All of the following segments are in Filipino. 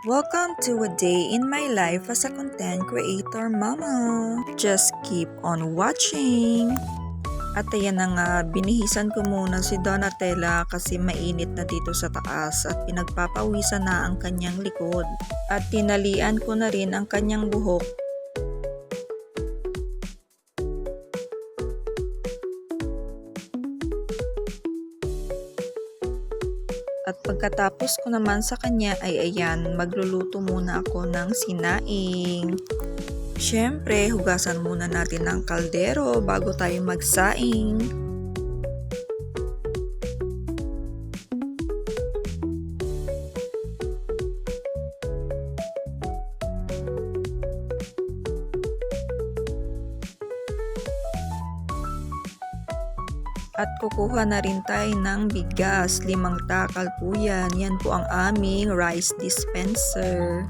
Welcome to a day in my life as a content creator mama. Just keep on watching. At ayan na nga, binihisan ko muna si Donatella kasi mainit na dito sa taas at pinagpapawisan na ang kanyang likod. At tinalian ko na rin ang kanyang buhok. At pagkatapos ko naman sa kanya ay ayan, magluluto muna ako ng sinaing. Siyempre, hugasan muna natin ng kaldero bago tayo magsaing. At kukuha na rin tayo ng bigas, 5 takal po yan. Yan po ang aming rice dispenser.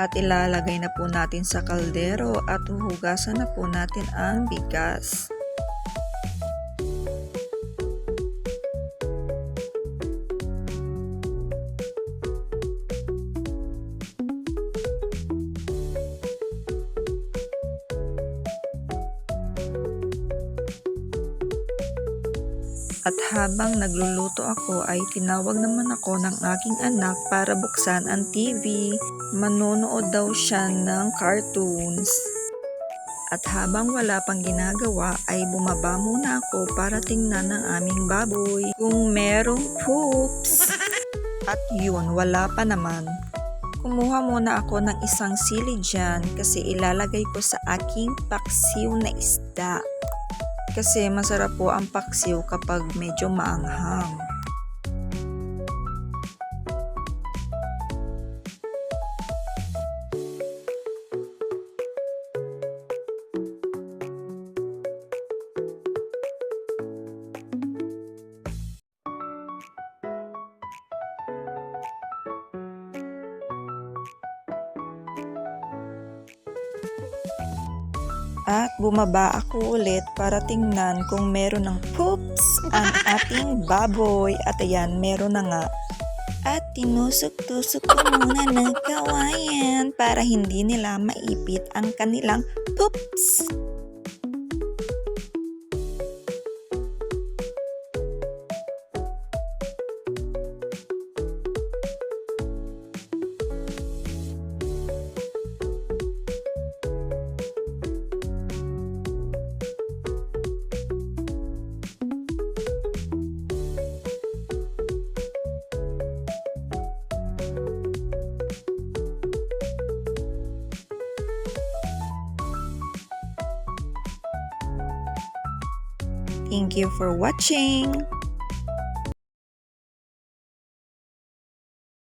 At ilalagay na po natin sa kaldero at huhugasan na po natin ang bigas. At habang nagluluto ako ay tinawag naman ako ng aking anak para buksan ang TV. Manonood daw siya ng cartoons. At habang wala pang ginagawa ay bumaba muna ako para tingnan ang aming baboy kung merong poops. At yun, wala pa naman. Kumuha muna ako ng isang sili dyan kasi ilalagay ko sa aking paksiw na isda. Kasi masarap po ang paksiw kapag medyo maanghang. At bumaba ako ulit para tingnan kung meron ng poops ang ating baboy. At ayan, meron na nga. At tinusok-tusok ko muna ng kawayan para hindi nila maipit ang kanilang poops. Thank you for watching.